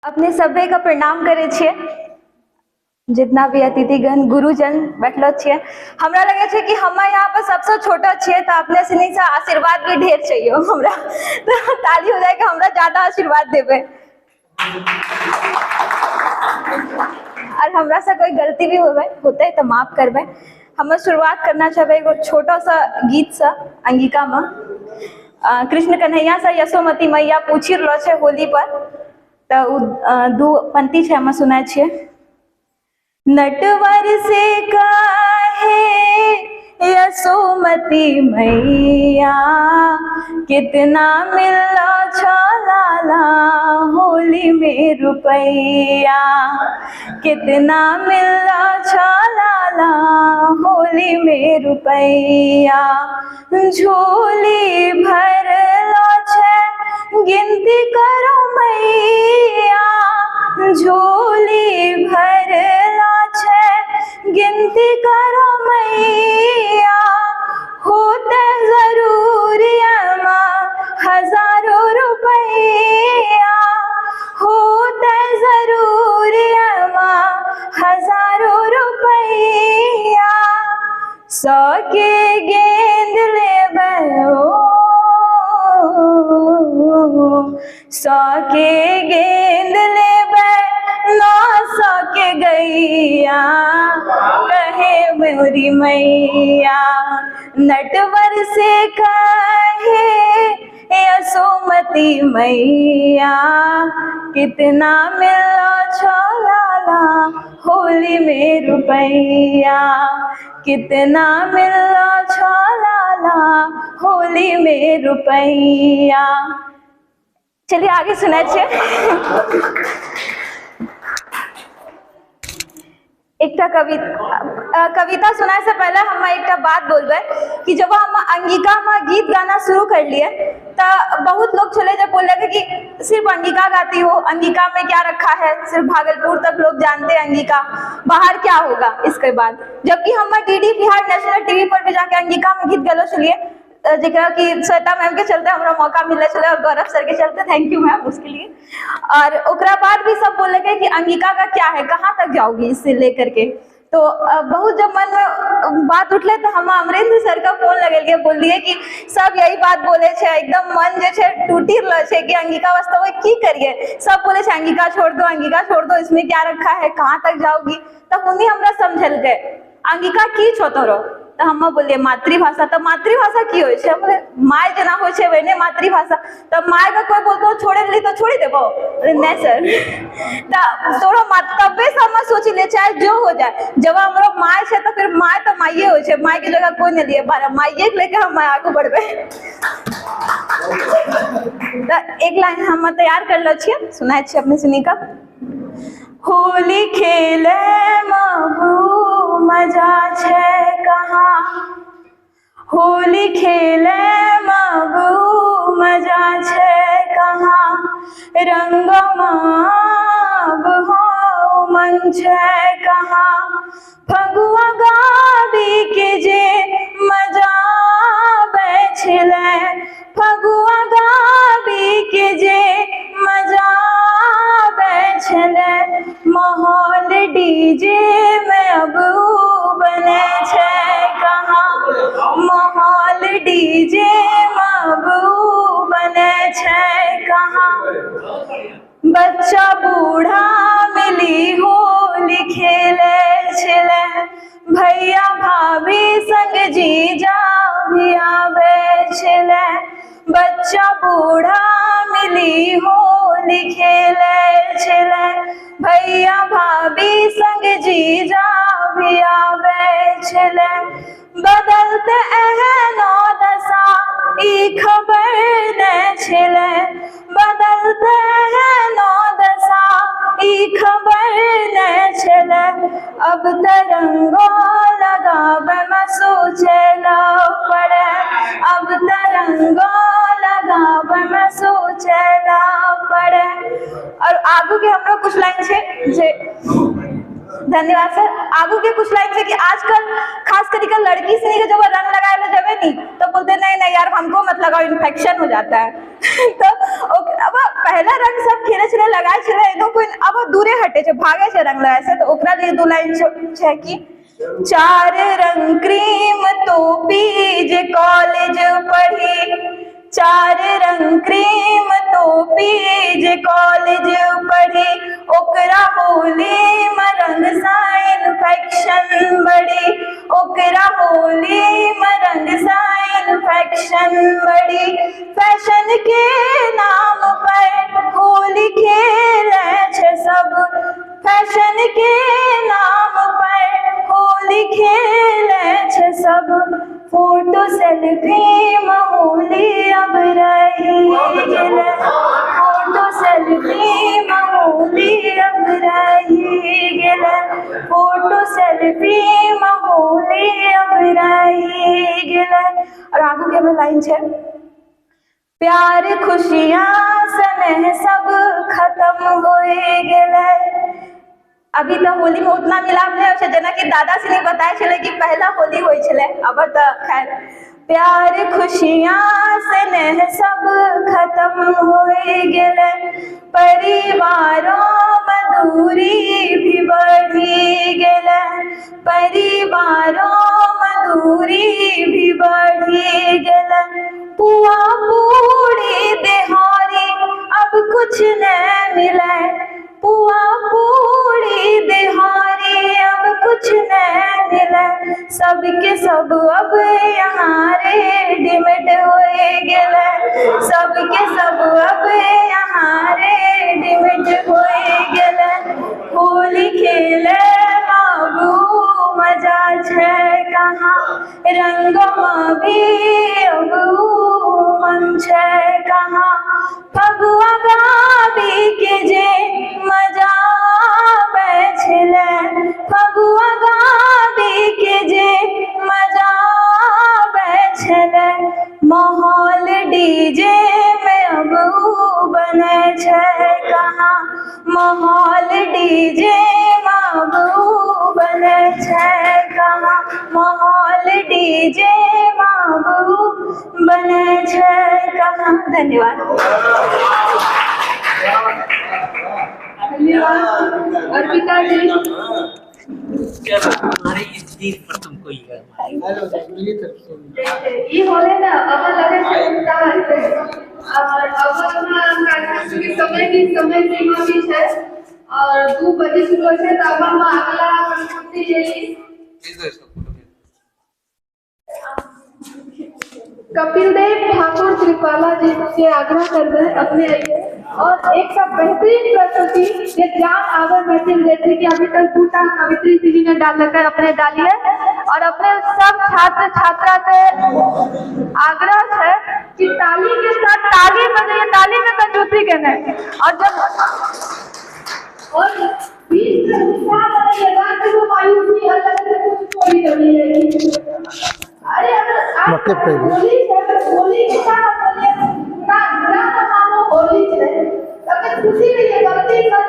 अपने सभे का प्रणाम करे छिए, जितना भी अतिथिगण गुरुजन बैठलो छिए। हमरा लगे छे कि हम यहाँ पर सबसे छोटा छिए, तो अपने सनी से आशीर्वाद भी ढेर चाहिए हमरा। तो ताली हो जाए कि हमरा ज्यादा आशीर्वाद देवे। और हमरा से कोई गलती भी होते तो माफ करबे। हम शुरुआत करना चाहबे एगो छोटा सा गीत से अंगिका में। कृष्ण कन्हैया से यशोमती मैया पूछी रहलो छे होली पर, तो दू पंक्ति छे हम सुनाए छिए। नटवर से काहे यशोमती मैया, कितना मिलो छो लाला होली में रुपैया, कितना मिलो छो लाला होली में रुपैया। झोली भरलो छे गिनती करो मैया, झोली भरलो छे गिनती करो मैया। होते जरूरी हजारों रुपैया, होते जरूरी हजारों रुपैया। 100 के गेंद लेबै 100 के गेंद लेबै 900 के गैया, कहे मोरी मैया। नटवर से कहे यशोमती मैया, कितना मिलो छो लाला होली में रुपैया, कितना मिलो छो लाला होली में रुपैया। चलिए आगे सुनाए छे। एकटा कविता सुनाए से पहले हम एकटा बात बोलबे कि जब हम अंगिका में गीत गाना शुरू कर लिए तो बहुत लोग चले जब बोले कि सिर्फ अंगिका गाती हो, अंगिका में क्या रखा है, सिर्फ भागलपुर तक लोग जानते हैं अंगिका, बाहर क्या होगा इसके बाद। जबकि हम डीडी बिहार नेशनल टीवी पर भी जाके अंगिका में गीत गलो चलिए, जरा कि श्वेता मैम के चलते हमारा मौका मिले चले और गौरव सर के चलते, थैंक यू मैम उसके लिए। और ओकरा बाद भी सब बोले कि अंगिका का क्या है, कहाँ तक जाओगी इससे लेकर के। तो बहुत जब मन में बात उठले तो हम अमरेंद्र सर का फोन लगे बोल दिए कि सब यही बात बोले छे, एकदम मन जे छे टूटी रहल छे कि अंगिका वास्तव में की करिए। सब बोले छे अंगिका छोड़ दो, अंगिका छोड़ दो, इसमें क्या रखा है, कहाँ तक जाओगी। तब उन्हीं हमरा समझल के अंगिका की छो तोरो, तो हम बोलिए मातृभाषा। तो मातृभाषा की होय छे, माय जना होय छे वैने मातृभाषा। तो माय का कोई बोलतो छोड़े ली तो छोड़ी देबो, नहीं सर। तोरो तबे से हम सोची ले चाहे जो हो जाए, जब हमरो माय छे तो फिर माय तो माये होय छे, माय की जगह कोई नहीं लिए, माये के लेके हम आगे बढ़बे। तो एक लाइन हम तैयार कर लो छिए, सुनाए छिए अपने सुनी का। होली खेले महू मजा छे कहाँ, होली खेले महू मजा छे कहाँ। रंगमा हो मन छे कहाँ, फगुआ गाबी के जे मजा बैठले, फगुआ गाबी के जे मजा बैठले। माहौल डीजे में अब बने छे कहाँ, माहौल डीजे में अब बने छे कहाँ। बच्चा बूढ़ा मिली होली खेले छिले, भैया भाभी संग जीजा भी आवे छिले। बच्चा बूढ़ा मिली होली खेले छिले, भैया भाभी संग जीजा भी आवे छिले। बदलते एहनो दशा ई खबर न छिले, बदलते एहनो दशा ई खबर न छिले। अब तरंगो लगावे में सोचे लो पड़े, अब तरंगो लगावे में सोचे लो पड़े। और आगू के हम लोग कुछ लाइन छे जे धन्यवाद सर। आगू के कुछ लाइन से कि आजकल खास करके लड़की से जब रंग लगाए जब नहीं तो बोलते नहीं नहीं यार हमको मत लगाओ इन्फेक्शन हो जाता है। तो अब पहला रंग सब खेले छले लगाए छले एगो कोई अब दूरे हटे छे भागे छे रंग लगाए से, तो ओकरा लिए दो लाइन छे कि चार रंग क्रीम तो पीज कॉलेज पढ़ी, चार रंग क्रीम तो पीज कॉलेज पढ़ी, ओकरा होली में रंग सा इन्फेक्शन बढ़ी, ओकरा होली में रंग सा इन्फेक्शन बढ़ी, फैशन के नाम पर होली खेले छे सब, फैशन के नाम पर होली खेले छे सब, फोटो सेल्फी में होली अब रही गेले, फोटो सेल्फी में होली अब रही गेले, फोटो सेल्फी में होली अब रही गेले। और आगू के में लाइन छे प्यार खुशियां स्नेह सब खत्म होए गेले। अभी तो होली में उतना मिलाप नहीं हो, जना कि दादा से नहीं बताए चले कि पहला होली होई छले, अब तो खैर प्यार खुशियां स्नेह सब खत्म होए गेले, परिवारों में दूरी भी बढ़ी गेले, परिवारों में दूरी भी बढ़ी गेले, पुआ पूरी देहारी अब कुछ न मिले, पुआ पूरी देहारी अब कुछ न मिले, सबके सब अब यहाँ रेडीमेड होए गेले, सबके सब अब यहाँ रेडीमेड होए गेले, होली खेले बाबू मजा छे कहाँ, रंगों भी अब मन छे कहाँ, फगुआ गाबी के जे मजा बैठले, फगुआ गाबी के जे मजा बैठले, माहौल डीजे में अब बने छे कहाँ, माहौल डीजे में अब बने छे कहाँ, माहौल डीजे में अब बने छे कहाँ। धन्यवाद। अर्पिता जी तुम्हारे इस दिन पर तुमको ये होले ना अब लगे से और अब कार्यक्रम समय की समय सीमा भी है और 2 बजे शुरू से तब हम अगला प्रस्तुति लेली। कपिल देव ठाकुर त्रिपाला जी से आग्रह कर रहे हैं अपने और एक का बेहतरीन प्रस्तुति ये जान आवर मैथिल जैसे कि अभी तक टूटा कवित्री जी ने डाल कर अपने डाली है और अपने सब छात्र छात्रा से आग्रह है कि ताली के साथ ताली बजाइए, ताली में कंजूसी के नहीं और जब और बीच में विचार लगा कि वो मायूसी अलग से कुछ कोई नहीं है। अरे अगर आप होली के साथ बोलिए ना ना मानो होली है अगर खुशी नहीं है गलती सब